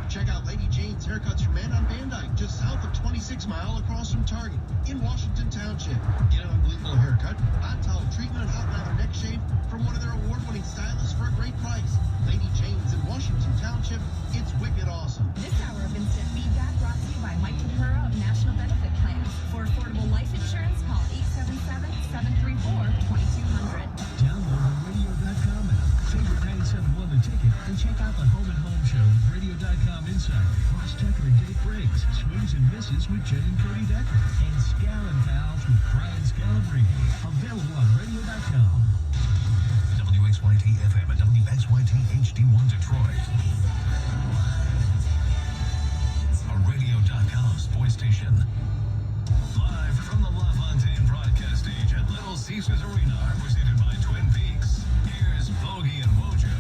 Check out Lady Jane's Haircuts for Men on Van Dyke, just south of 26 Mile across from Target in Washington Township. Get an unbelievable haircut, hot towel treatment, and hot lather neck shave from one of their award-winning stylists for a great price. Lady Jane's in Washington Township. It's wicked awesome. This hour of instant feedback brought to you by Mike Tempura of National Benefit Plans. For affordable life insurance, call 877-734-2200. Download the radio.com app, favorite 97.1 The Ticket, and check out the Home and Home Show with radio.com Insider. Kisses with Jen and Cody Decker, and Scallon Pals with Brian Scalabrine. Available on radio.com. WXYT FM and WXYT HD1 Detroit. A radio.com sports station. Live from the LaFontaine broadcast stage at Little Caesars Arena, presented by Twin Peaks. Here's Bogey and Mojo.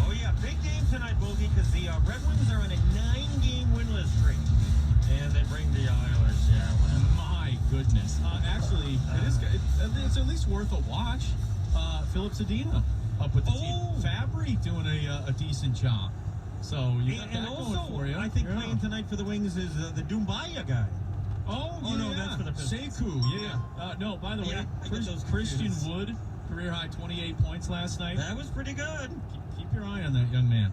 Oh, yeah, big game tonight, Bogey, because the Red Wings are on a 9-game winless streak. And they bring the Oilers, My goodness. Actually, it's at least worth a watch. Philip Zadina up with the team. Fabry doing a decent job. So you got that also, going for you. I think playing tonight for the Wings is the Doumbia guy. Oh, no, that's for the Pistons. Sekou, yeah. No, by the way, Christian Wood, career high 28 points last night. That was pretty good. Keep your eye on that young man.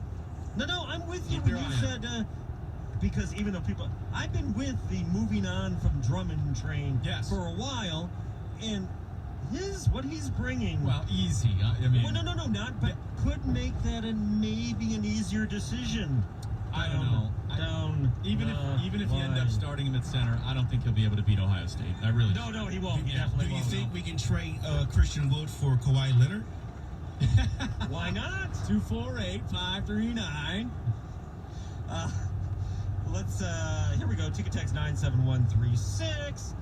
No, I'm with you when you said, because even though I've been with the moving on from Drummond train for a while, and what he's bringing. Well, easy. I mean. Well, no, but could make that maybe an easier decision. I don't know. Even if you end up starting him at center, I don't think he'll be able to beat Ohio State. I really don't. No, he won't. He definitely Do you won't. think we can trade Christian Wood for Kawhi Leonard? Why not? 248-539. Let's here we go. Ticket text 97136.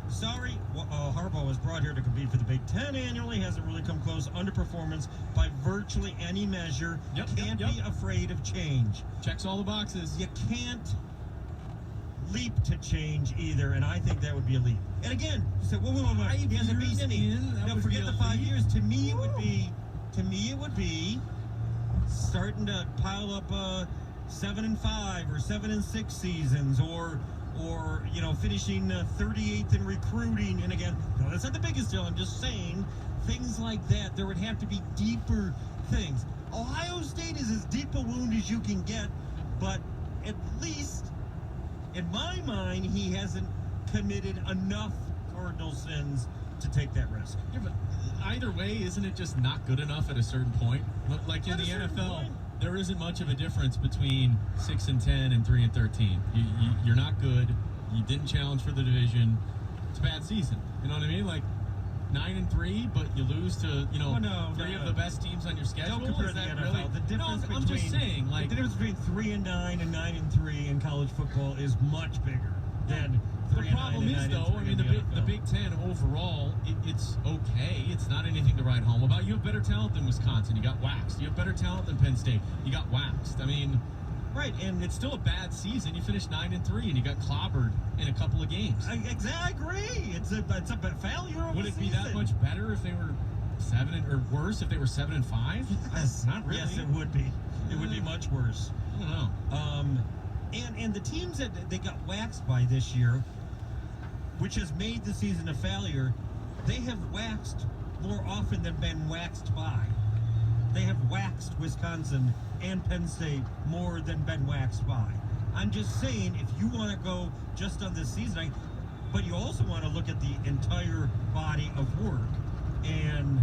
Sorry, Harbaugh was brought here to compete for the Big Ten annually. Hasn't really come close. Underperformance by virtually any measure. Can't be afraid of change. Checks all the boxes. You can't leap to change either, and I think that would be a leap. And again, you said, whoa, he hasn't beaten any. No, forget the 5 years. To me, it would be starting to pile up 7-5 or 7-6 seasons, or finishing 38th in recruiting. And again, no, that's not the biggest deal. I'm just saying things like that. There would have to be deeper things. Ohio State is as deep a wound as you can get, but at least in my mind, he hasn't committed enough cardinal sins to take that risk. Yeah, but either way, isn't it just not good enough at a certain point? Like in the NFL, there isn't much of a difference between 6-10 and 3-13. You're not good. You didn't challenge for the division. It's a bad season. You know what I mean? Like 9-3, but you lose to three of the best teams on your schedule. Don't compare Is the that NFL. really? The difference I'm just saying, like the difference between 3-9 and 9-3 in college football is much bigger than 3-9 the problem is, though, I mean, the Big Ten overall, it's okay. It's not anything to write home about. You have better talent than Wisconsin. You got waxed. You have better talent than Penn State. You got waxed. I mean, right, and it's still a bad season. You finished 9-3, and you got clobbered in a couple of games. I agree. It's a failure of Would a it be season. that much better if they were 7 or worse if they were 7-5? Yes, Not really. Yes, it would be. It would be much worse. I don't know. And the teams that they got waxed by this year, which has made the season a failure, they have waxed more often than been waxed by. They have waxed Wisconsin and Penn State more than been waxed by. I'm just saying, if you want to go just on this season, but you also want to look at the entire body of work, and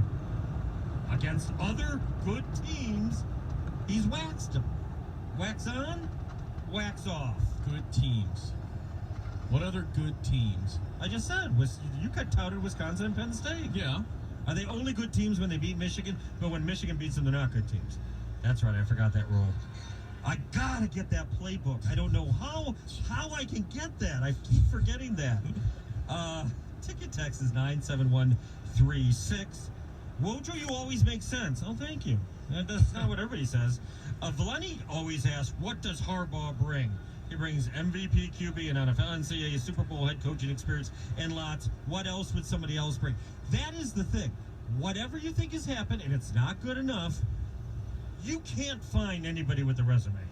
against other good teams, he's waxed them. Wax on, wax off. Good teams. What other good teams? I just said, you got touted Wisconsin and Penn State. Yeah. Are they only good teams when they beat Michigan? But when Michigan beats them, they're not good teams. That's right, I forgot that rule. I gotta get that playbook. I don't know how I can get that. I keep forgetting that. Ticket text is 97136. Wojo, you always make sense. Oh, thank you. That's not what everybody says. Valeni always asks, what does Harbaugh bring? He brings MVP, QB, and NFL, NCAA, Super Bowl head coaching experience, and lots. What else would somebody else bring? That is the thing. Whatever you think has happened, and it's not good enough, you can't find anybody with a resume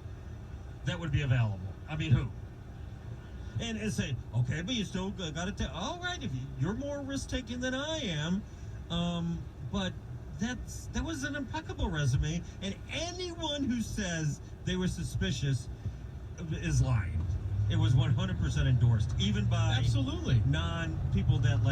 that would be available. I mean, who? And say, okay, but you still got to tell. All right, if you're more risk-taking than I am, but that was an impeccable resume, and anyone who says they were suspicious is lying. It was 100% endorsed, even by absolutely non-people that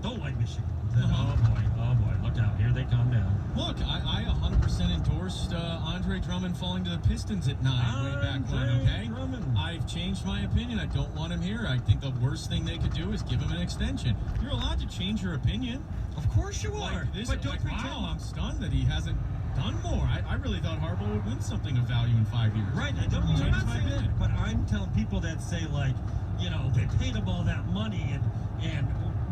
don't like Michigan, then oh boy, look out. Here they come down. Look, I 100% endorsed Andre Drummond falling to the Pistons at 9 way back when, okay? Drummond. I've changed my opinion. I don't want him here. I think the worst thing they could do is give him an extension. You're allowed to change your opinion. Of course you are. Like, this but is don't like, pretend. wow, I'm stunned that he hasn't done more. I really thought Harbaugh would win something of value in 5 years. Right, I'm Changed not my saying opinion. that, but I'm telling people that say, like, you know, they paid him all that money and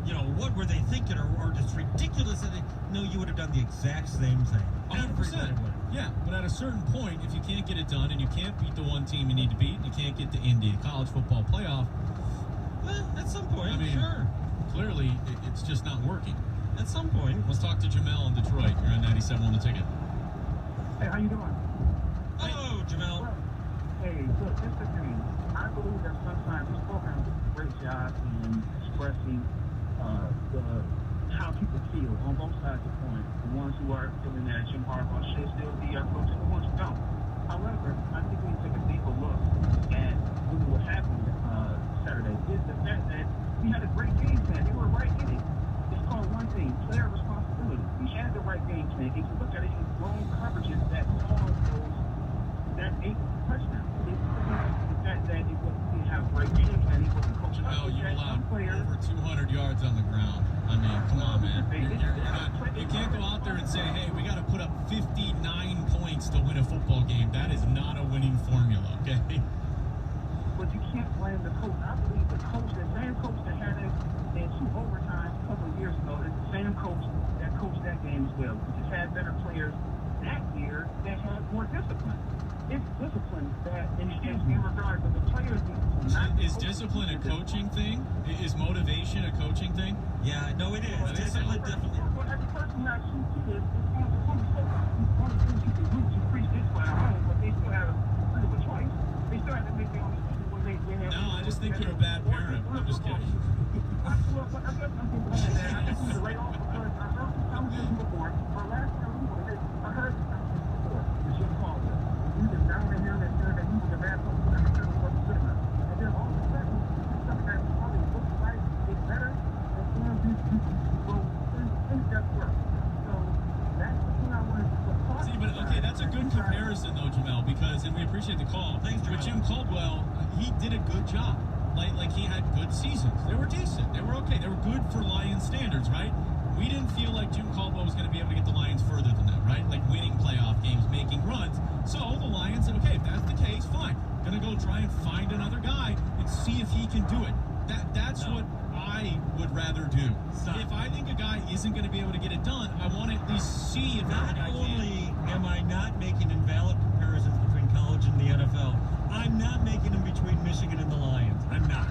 you know, what were they thinking, or just ridiculous that no, you would have done the exact same thing. 100%. Yeah, but at a certain point, if you can't get it done and you can't beat the one team you need to beat and you can't get to Indy, college football playoff, Well, at some point, I mean, sure. Clearly, it's just not working. At some point. Let's talk to Jamel in Detroit. You're on 97 on the ticket. Hey, how you doing? Hello, Jamel. Hey, look, just the thing. I believe that sometimes this program does a great job in expressing how people feel on both sides of the coin. The ones who are feeling that Jim Harbaugh should still be our coach and the ones who don't. However, I think we need to take a deeper look at really what happened Saturday. Is the fact that we had a great game plan. They were right in it. It's called one thing, player responsibility. We had the right game plan. If you look at it in wrong coverages that caused that 8 touchdowns. The fact that it wasn't, we didn't have a great game plan. He wasn't coaching. Jamel, you allowed over 200 yards on the ground. I mean, come on, man. You can't go out there and say, hey, we got to put up 59 points to win a football game. That is not a winning formula, okay? But you can't blame the coach. I believe the coach, the same coach that had us in 2 overtimes a couple of years ago, is the same coach that coached that game as well. We just had better players that year that had more discipline. It's discipline that in regard to the players. Is discipline a coaching thing? Is motivation a coaching thing? Yeah, no, it is. Discipline, definitely. Well, every person that shoots is one of the things you can do is you preach this one at home, but they still have a choice. They still have to make their own decision when they have. No, I just think you're a bad parent. I'm just kidding. I guess I'm just saying that. I just need to lay off because I heard some years before. But last year I heard before Jim Caldwell. He was down in him and said that he was a bad coach. He wasn't good enough. And then all of a sudden, something that probably looks like it's better. And things just work. So that's the thing I wanted to talk about. See, but okay, that's a good comparison though, Jamel, because, and we appreciate the call. Thanks, With Jim Caldwell, he did a good job. Like he had good seasons. They were decent. They were okay. They were good for Lions standards, right? We didn't feel like Jim Caldwell was going to be able to get the Lions further than that, right? Like winning playoff games, making runs. So the Lions said, okay, if that's the case, fine. Gonna go try and find another guy and see if he can do it. That's what I would rather do. If I think a guy isn't going to be able to get it done, I want to at least see if that guy Not only am I not making invalid comparisons between college and the NFL, I'm not making them between Michigan and the Lions. I'm not.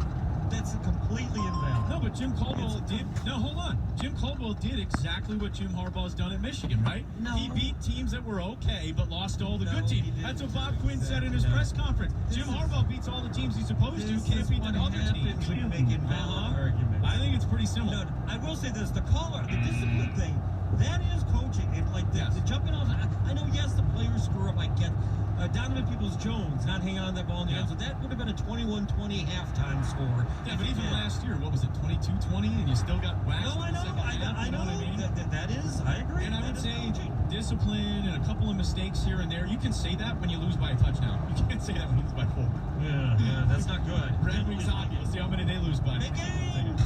That's completely invalid. No, but Jim Caldwell did. No, hold on. Jim Caldwell did exactly what Jim Harbaugh's done at Michigan, right? No. He beat teams that were okay, but lost all the No, good teams. he didn't. That's what Bob Quinn said in his No. press conference. This Jim is- Harbaugh beats all the teams he's supposed to, This can't is beat what the other happens teams. when you make invalid arguments. I think it's pretty similar. No, I will say this: the discipline thing, that is coaching. And like the jumping off. I know, yes, the players screw up. I get Donovan Peoples-Jones not hanging on that ball in the end zone. That would have been a 21-20 halftime score. Yeah, but even last year, what was it, 22-20, and you still got waxed? No, I in the know. second half, I you know. what I mean? That is. I agree. And I That would is say coaching. discipline and a couple of mistakes here and there. You can say that when you lose by a touchdown. You can't say that when you lose by 4. Yeah, that's not good. Red Wings hockey. Let's see how many they lose by. Big game.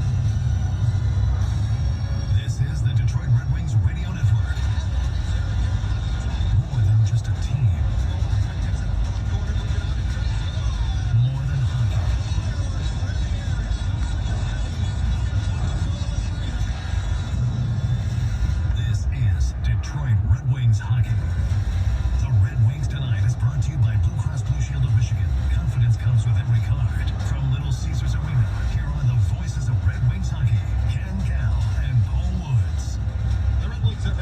This is the Detroit Red Wings Radio Network. More than just a team. More than hockey. This is Detroit Red Wings hockey. The Red Wings tonight is brought to you by Blue Cross Blue Shield of Michigan. Confidence comes with every card. From Little Caesars Arena, here are the voices of Red Wings hockey, Ken Gal and Paul Woods. The Red Wings have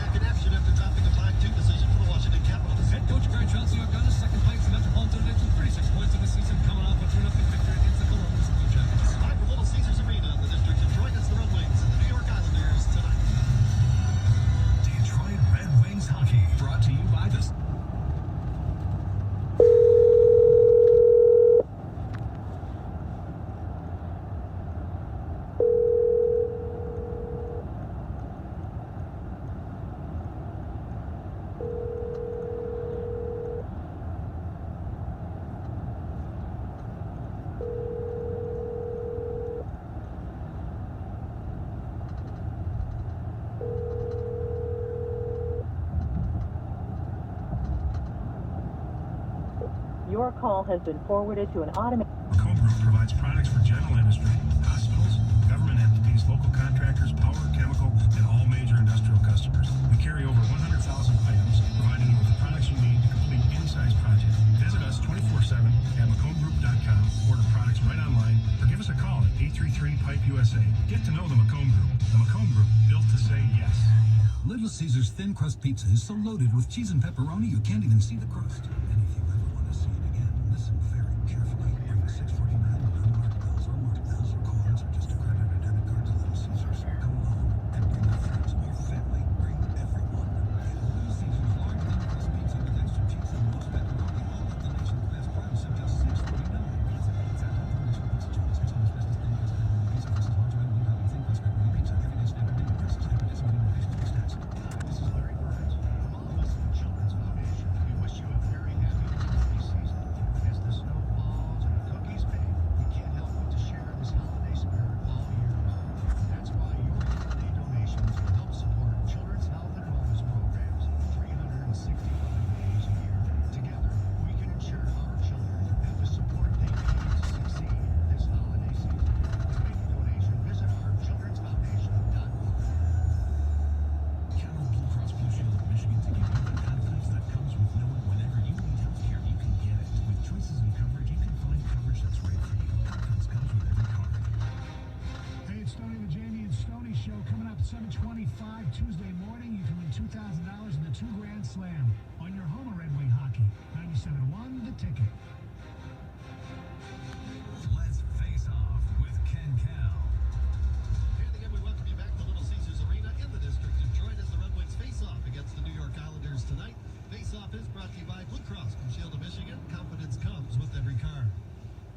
Your call has been forwarded to an automated... Macomb Group provides products for general industry, hospitals, government entities, local contractors, power, chemical, and all major industrial customers. We carry over 100,000 items, providing you with the products you need to complete any size project. Visit us 24/7 at MacomBgroup.com, order products right online, or give us a call at 833-PIPE-USA. Get to know the Macomb Group. The Macomb Group, built to say yes. Little Caesar's thin crust pizza is so loaded with cheese and pepperoni you can't even see the crust. And if you ever want to see it again, listen very carefully. Bring a $6.49 with unmarked bills or marked bills or coins or just a credit or debit card to Little Caesar's. Come along and bring your friends, your family, bring everyone. Get Little Caesar's large thin crust pizza with extra cheese and most pepperoni, all at the nation's best price of just $6.49. Pizza, pizza, Pizza John's, Christmas Christmas thin crust pepperoni pizza versus large red blue topping thin crust pepperoni pizza. Everyday standard dinner prices. Standard discount locations. This is Larry Burns. From all of us at the Children's Foundation, we wish you a very happy holiday season. As the snow falls and the cookies bake, we can't help but to share this holiday spirit all year round. That's why your holiday donations will help support children's health and wellness programs 365 days a year. Together, we can ensure our children have the support they need to succeed this holiday season. To make a donation, visit our childrensfoundation.org. Count on Blue Cross Blue Shield of Michigan to give you the confidence that comes with knowing whenever you need health care, you can get it. With choices and coverage, you can find coverage that's right for you. Confidence comes with every card. Hey, it's Stoney the Jamie and Stoney Show coming up at 7:25 Tuesday morning. You can win $2,000 in the 2 Grand Slam on your home of Red Wing hockey. 97.1 The Ticket. Let's face off with Ken Cal. And again, we welcome you back to Little Caesars Arena in the District of Detroit as the Red Wings face off against the New York Islanders tonight. Face off is brought to you by Blue Cross Blue Shield of Michigan. Confidence comes with every card.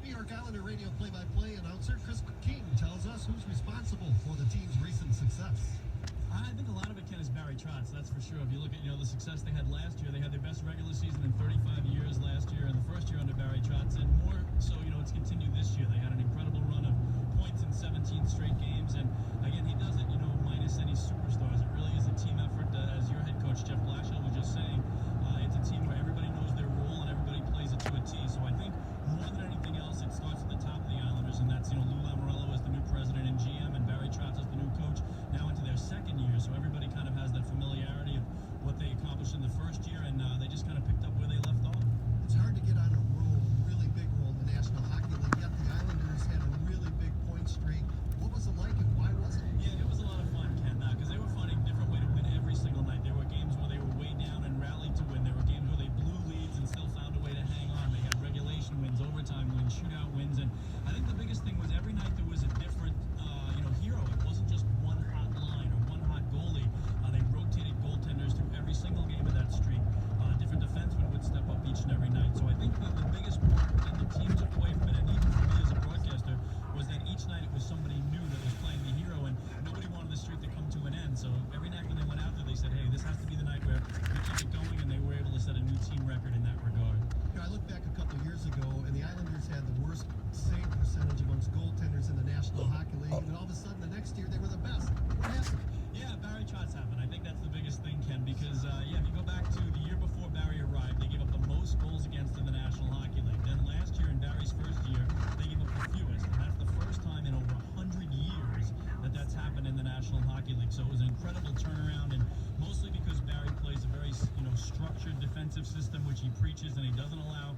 New York Islander radio play-by-play announcer Chris King tells us who's responsible for the team's recent success. I think a lot of it, Ken, is Barry Trotz, that's for sure. If you look at, the success they had last year, they had their best regular season in 35 years last year, and the first year under Barry Trotz, and more so, it's continued this year. They had an incredible run of points in 17 straight games, and again, he does it, minus any superstars. It really is a team effort, as your head coach, Jeff Blashill, was just saying. It's a team where everybody knows their role and everybody plays it to a T. So I think more than anything else, it starts at the top of the Islanders, and that's, Lou Lamoriello as the new president and GM, and Barry Trotz as the new coach, now into their second year. So everybody kind of has that familiarity of what they accomplished in the first year, and they just kind of picked up where they left off. It's hard to get on a roll, really big roll in the National Hockey League, yet the Islanders had a really big point streak. What was it like and why was it? Yeah, it was a lot of fun, Ken, because they were finding a different way to win every single night. There were games where they were way down and rallied to win. There were games where they blew leads and still found a way to hang on. They had regulation wins, overtime wins, shootout wins, and I think the biggest thing was every night there was a different, hero. It wasn't just one hot line or one hot goalie. They rotated goaltenders through every single game of that streak. Different defensemen would step up each and every night. So I think the biggest part, and the team took away from it, and even for me as a broadcaster, was that each night it was somebody new that was playing the hero, and nobody wanted the streak to come to an end. So every night when they went out there, they said, hey, this has to be the night where we keep it going, and they were able to set a new team record in that regard. I look back a couple of years ago, and the Islanders had the worst save percentage amongst goaltenders in the National Hockey League, and all of a sudden the next year they were the best. What happened? Yeah, Barry Trotz happened. I think that's the biggest thing, Ken, because, if you go back to the year before Barry arrived, they gave up the most goals against in the National Hockey League. Then last year, in Barry's first year, they gave up the fewest, and that's the first time in over 100 years that that's happened in the National Hockey League. So it was an incredible turnaround, and mostly because Barry plays a very, structured defensive system, which he preaches, and he doesn't allow